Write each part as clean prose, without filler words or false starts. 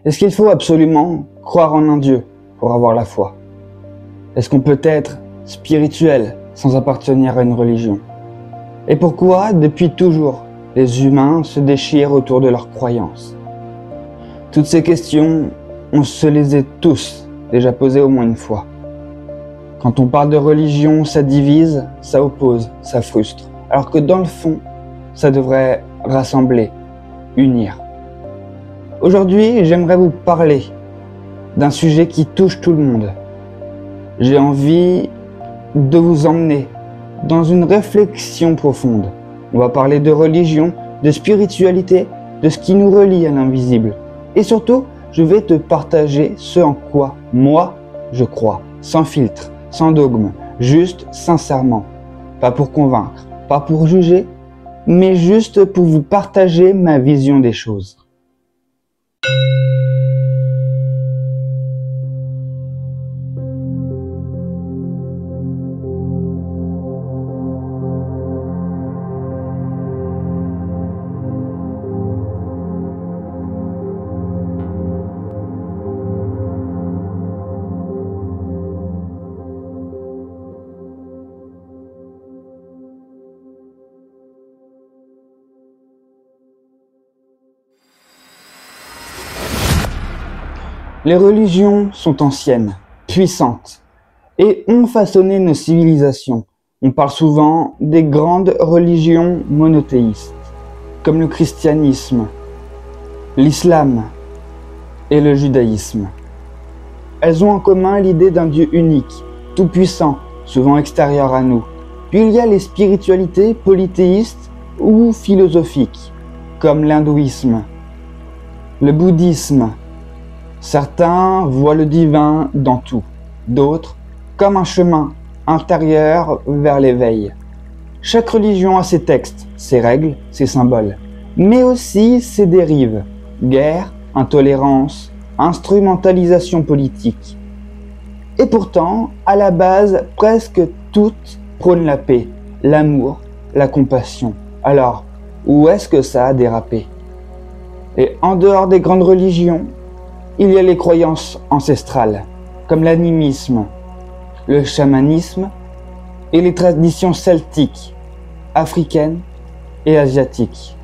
Est-ce qu'il faut absolument croire en un Dieu pour avoir la foi? Est-ce qu'on peut être spirituel sans appartenir à une religion? Et pourquoi, depuis toujours, les humains se déchirent autour de leurs croyances? Toutes ces questions, on se les est tous déjà posées au moins une fois. Quand on parle de religion, ça divise, ça oppose, ça frustre. Alors que dans le fond, ça devrait rassembler, unir. Aujourd'hui, j'aimerais vous parler d'un sujet qui touche tout le monde. J'ai envie de vous emmener dans une réflexion profonde. On va parler de religion, de spiritualité, de ce qui nous relie à l'invisible. Et surtout, je vais te partager ce en quoi moi je crois, sans filtre, sans dogme, juste sincèrement. Pas pour convaincre, pas pour juger, mais juste pour vous partager ma vision des choses. Les religions sont anciennes, puissantes, et ont façonné nos civilisations. On parle souvent des grandes religions monothéistes, comme le christianisme, l'islam et le judaïsme. Elles ont en commun l'idée d'un Dieu unique, tout-puissant, souvent extérieur à nous. Puis il y a les spiritualités polythéistes ou philosophiques, comme l'hindouisme, le bouddhisme. Certains voient le divin dans tout, d'autres comme un chemin intérieur vers l'éveil. Chaque religion a ses textes, ses règles, ses symboles, mais aussi ses dérives, guerre, intolérance, instrumentalisation politique. Et pourtant, à la base, presque toutes prônent la paix, l'amour, la compassion. Alors, où est-ce que ça a dérapé? Et en dehors des grandes religions, il y a les croyances ancestrales, comme l'animisme, le chamanisme et les traditions celtiques, africaines et asiatiques.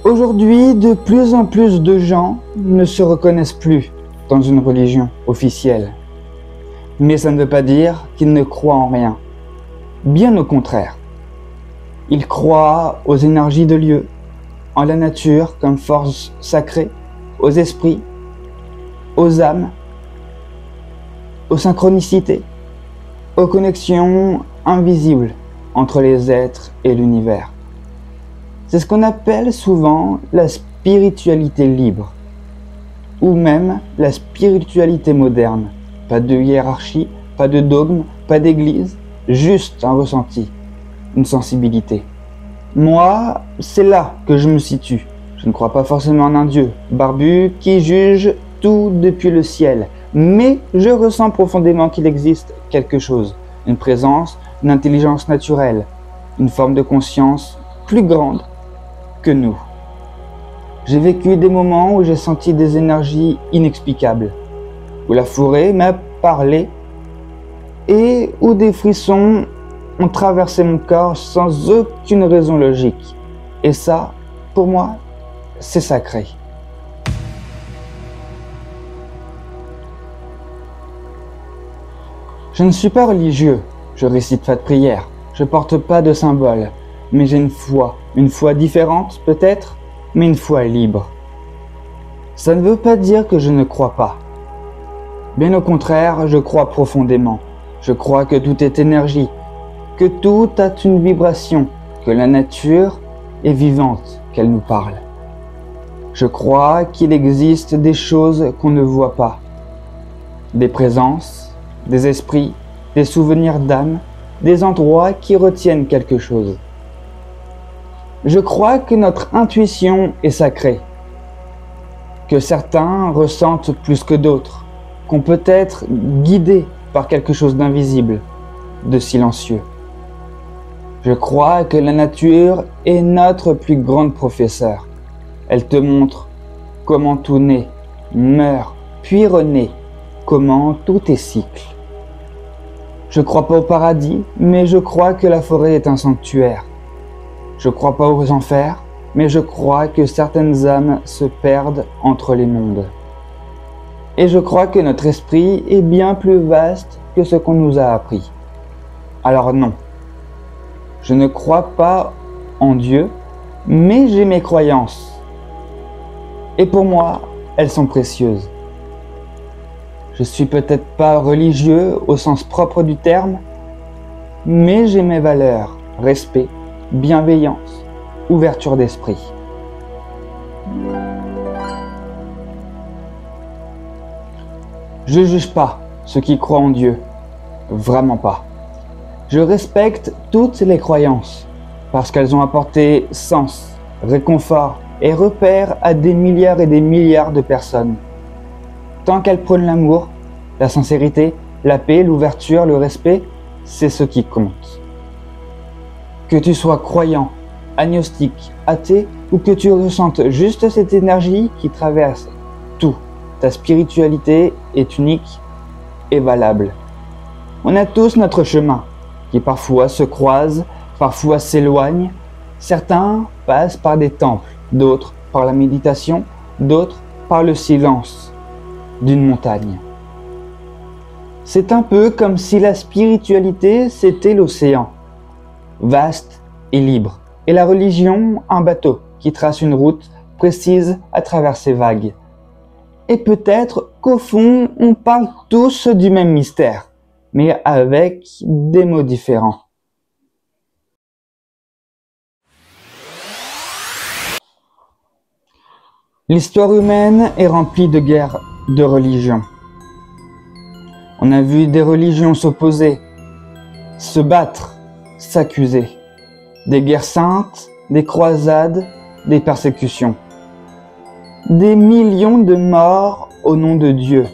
Aujourd'hui, de plus en plus de gens ne se reconnaissent plus dans une religion officielle. Mais ça ne veut pas dire qu'ils ne croient en rien. Bien au contraire. Ils croient aux énergies de Dieu, en la nature comme force sacrée, aux esprits, aux âmes, aux synchronicités, aux connexions invisibles entre les êtres et l'univers. C'est ce qu'on appelle souvent la spiritualité libre, ou même la spiritualité moderne. Pas de hiérarchie, pas de dogme, pas d'église, juste un ressenti, une sensibilité. Moi, c'est là que je me situe. Je ne crois pas forcément en un Dieu barbu qui juge tout depuis le ciel, mais je ressens profondément qu'il existe quelque chose, une présence, une intelligence naturelle, une forme de conscience plus grande que nous. J'ai vécu des moments où j'ai senti des énergies inexplicables, où la forêt m'a parlé et où des frissons ont traversé mon corps sans aucune raison logique. Et ça, pour moi, c'est sacré. Je ne suis pas religieux, je récite pas de prière, je porte pas de symbole, mais j'ai une foi différente peut-être, mais une foi libre. Ça ne veut pas dire que je ne crois pas. Bien au contraire, je crois profondément. Je crois que tout est énergie, que tout a une vibration, que la nature est vivante, qu'elle nous parle. Je crois qu'il existe des choses qu'on ne voit pas, des présences, des esprits, des souvenirs d'âme, des endroits qui retiennent quelque chose. Je crois que notre intuition est sacrée, que certains ressentent plus que d'autres, qu'on peut être guidé par quelque chose d'invisible, de silencieux. Je crois que la nature est notre plus grande professeure. Elle te montre comment tout naît, meurt, puis renaît, comment tout est cycle. Je crois pas au paradis, mais je crois que la forêt est un sanctuaire. Je crois pas aux enfers, mais je crois que certaines âmes se perdent entre les mondes. Et je crois que notre esprit est bien plus vaste que ce qu'on nous a appris. Alors non, je ne crois pas en Dieu, mais j'ai mes croyances. Et pour moi, elles sont précieuses. Je suis peut-être pas religieux au sens propre du terme, mais j'ai mes valeurs, respect, bienveillance, ouverture d'esprit. Je juge pas ceux qui croient en Dieu, vraiment pas. Je respecte toutes les croyances, parce qu'elles ont apporté sens, réconfort et repère à des milliards et des milliards de personnes. Tant qu'elles prônent l'amour, la sincérité, la paix, l'ouverture, le respect, c'est ce qui compte. Que tu sois croyant, agnostique, athée, ou que tu ressentes juste cette énergie qui traverse tout, ta spiritualité est unique et valable. On a tous notre chemin, qui parfois se croise, parfois s'éloigne. Certains passent par des temples, d'autres par la méditation, d'autres par le silence d'une montagne. C'est un peu comme si la spiritualité c'était l'océan, vaste et libre, et la religion un bateau qui trace une route précise à travers ses vagues. Et peut-être qu'au fond, on parle tous du même mystère, mais avec des mots différents. L'histoire humaine est remplie de guerres, de religions. On a vu des religions s'opposer, se battre, s'accuser. Des guerres saintes, des croisades, des persécutions. Des millions de morts au nom de Dieu.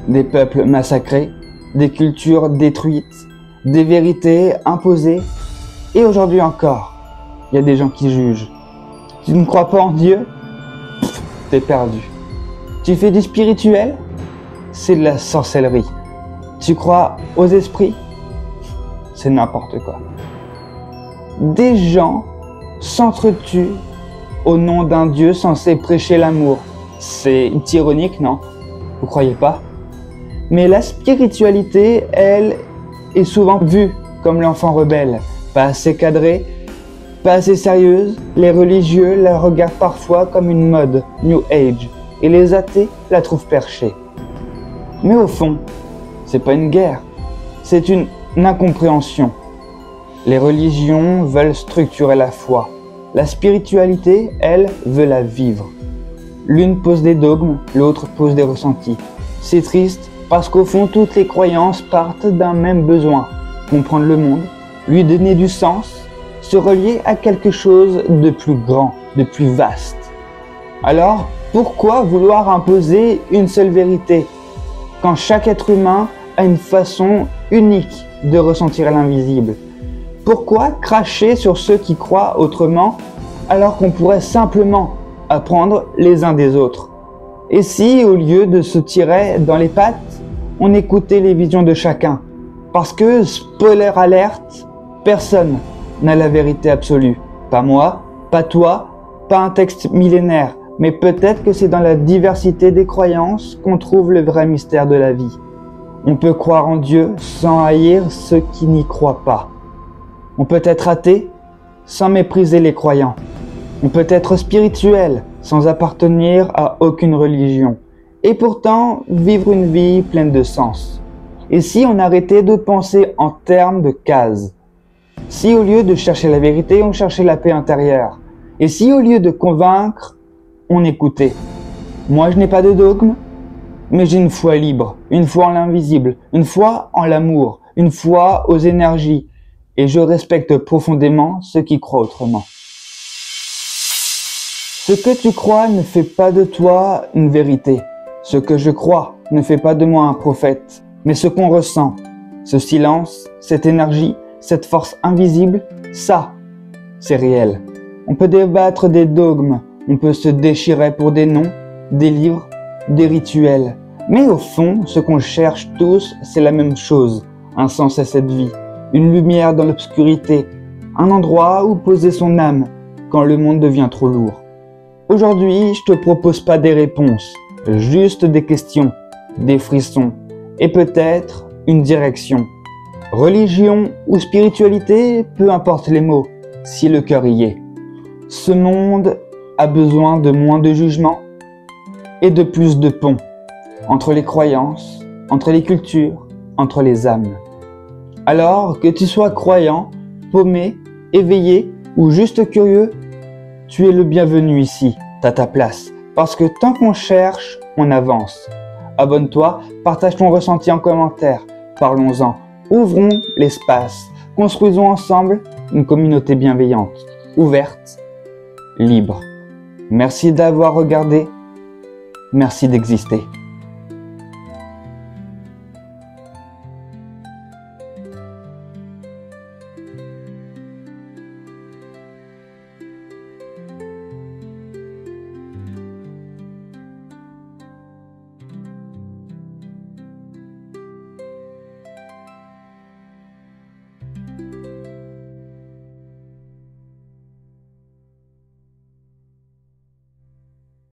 Des peuples massacrés, des cultures détruites, des vérités imposées. Et aujourd'hui encore, il y a des gens qui jugent. Tu ne crois pas en Dieu? T'es perdu. Tu fais du spirituel? C'est de la sorcellerie. Tu crois aux esprits? C'est n'importe quoi. Des gens s'entretuent au nom d'un Dieu censé prêcher l'amour. C'est ironique, non? Vous croyez pas? Mais la spiritualité, elle, est souvent vue comme l'enfant rebelle, pas assez cadrée, pas assez sérieuse. Les religieux la regardent parfois comme une mode, New Age, et les athées la trouvent perchée. Mais au fond, c'est pas une guerre, c'est une incompréhension. Les religions veulent structurer la foi. La spiritualité, elle, veut la vivre. L'une pose des dogmes, l'autre pose des ressentis. C'est triste parce qu'au fond, toutes les croyances partent d'un même besoin. Comprendre le monde, lui donner du sens, se relier à quelque chose de plus grand, de plus vaste. Alors, pourquoi vouloir imposer une seule vérité quand chaque être humain a une façon unique de ressentir l'invisible? Pourquoi cracher sur ceux qui croient autrement alors qu'on pourrait simplement apprendre les uns des autres? Et si, au lieu de se tirer dans les pattes, on écoutait les visions de chacun? Parce que, spoiler alerte, personne n'a la vérité absolue. Pas moi, pas toi, pas un texte millénaire. Mais peut-être que c'est dans la diversité des croyances qu'on trouve le vrai mystère de la vie. On peut croire en Dieu sans haïr ceux qui n'y croient pas. On peut être athée sans mépriser les croyants. On peut être spirituel sans appartenir à aucune religion. Et pourtant, vivre une vie pleine de sens. Et si on arrêtait de penser en termes de cases? Si au lieu de chercher la vérité, on cherchait la paix intérieure? Et si au lieu de convaincre, on écoutait? Moi, je n'ai pas de dogme, mais j'ai une foi libre, une foi en l'invisible, une foi en l'amour, une foi aux énergies. Et je respecte profondément ceux qui croient autrement. Ce que tu crois ne fait pas de toi une vérité. Ce que je crois ne fait pas de moi un prophète. Mais ce qu'on ressent, ce silence, cette énergie, cette force invisible, ça, c'est réel. On peut débattre des dogmes, on peut se déchirer pour des noms, des livres, des rituels. Mais au fond, ce qu'on cherche tous, c'est la même chose, un sens à cette vie, une lumière dans l'obscurité, un endroit où poser son âme quand le monde devient trop lourd. Aujourd'hui, je te propose pas des réponses, juste des questions, des frissons et peut-être une direction. Religion ou spiritualité, peu importe les mots, si le cœur y est. Ce monde a besoin de moins de jugement et de plus de ponts entre les croyances, entre les cultures, entre les âmes. Alors que tu sois croyant, paumé, éveillé ou juste curieux, tu es le bienvenu ici, t'as ta place. Parce que tant qu'on cherche, on avance. Abonne-toi, partage ton ressenti en commentaire, parlons-en, ouvrons l'espace, construisons ensemble une communauté bienveillante, ouverte, libre. Merci d'avoir regardé, merci d'exister.